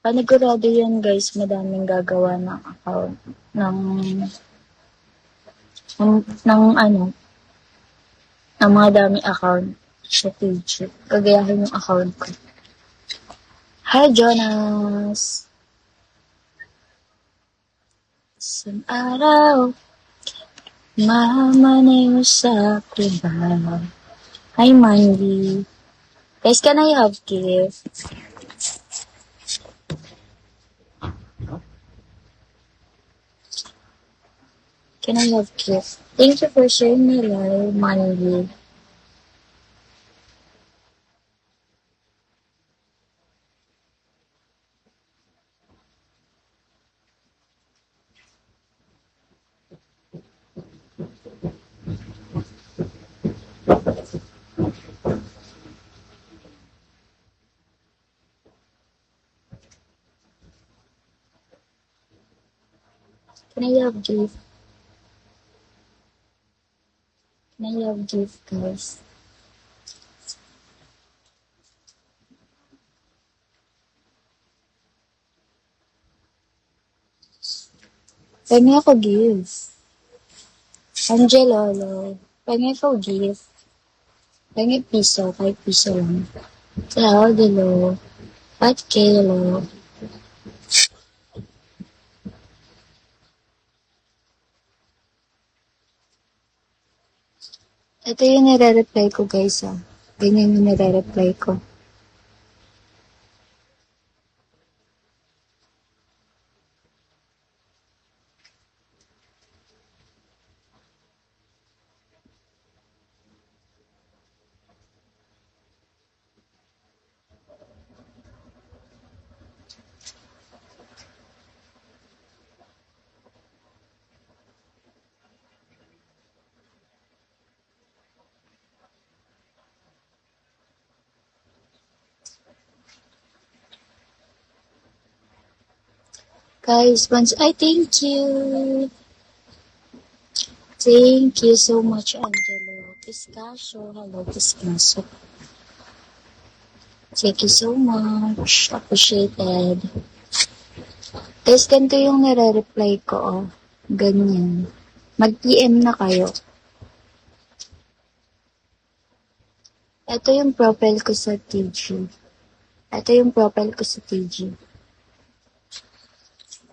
Panigurado yan guys, madaming gagawa ng account ng, ng ano, ng mga dami account sa page. Gagayahin yung account ko. Hi Jonas! Isang araw, mamanayo sa trabaho. Hi Mandy! Guys, can I have gift? Can I have gift? Thank you for sharing my live, Mandy. Can I have gift? Can I have gift, guys? Pengi ako gift. Angelo, hello. Pengi ako gift. Pengi piso, kahit piso lang. Cloud, hello. Pat K, hello. Ito yung nire-reply ko, guys, ah. Ganyan yung nire-reply ko. Guys, once I thank you. Thank you so much, Angelo. Piscasio, hello, Piscasio. Thank you so much. Appreciated. Guys, ganito yung nare-reply ko, oh. Ganyan. Mag-PM na kayo. Ito yung profile ko sa TG. Ito yung profile ko sa TG.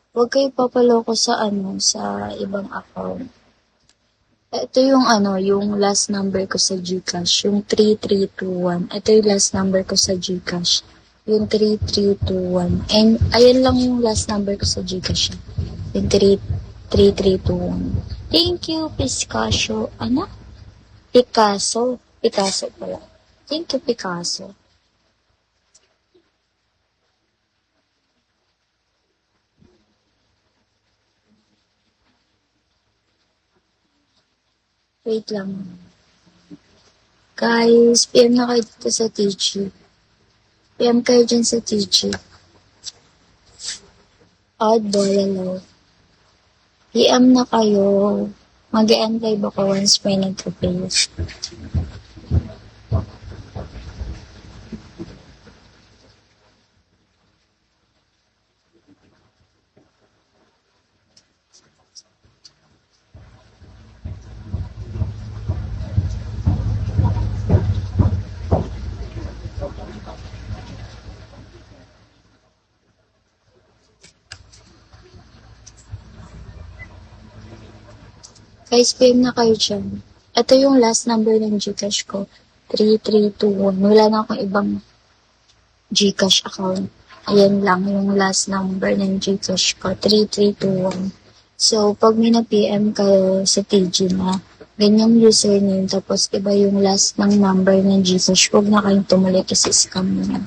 Huwag kayo papaloko sa sa ibang account. Ito yung yung last number ko sa GCash, yung 3321. Ito yung last number ko sa GCash, yung 3321. And ayun lang yung last number ko sa GCash, yung 3321. Thank you, Piscasio. Picasso. Picasso pala. Thank you, Picasso. Wait lang. Guys, PM na kayo dito sa TG. PM kayo dyan sa TG. Oddball, hello. PM na kayo. Mag-end live ako once may nag-face. Guys, PM na kayo dyan. Ito yung last number ng GCash ko. 3321. Wala na akong ibang GCash account. Ayan lang yung last number ng GCash ko. 3321. So, pag may na-PM kayo sa TG na, ganyang username, tapos iba yung last ng number ng GCash, huwag na kayong tumuloy kasi scam na.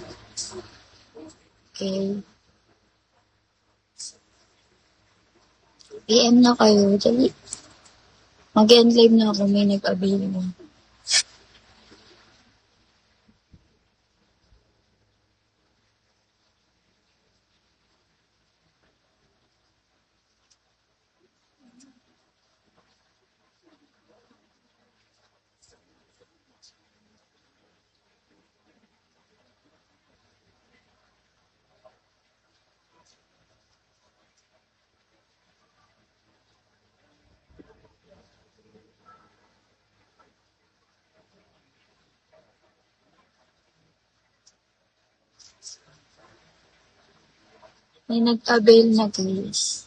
Okay? PM na kayo. Dali. Mag-end live na ako, may nag-avail mo. May nag-avail na guys.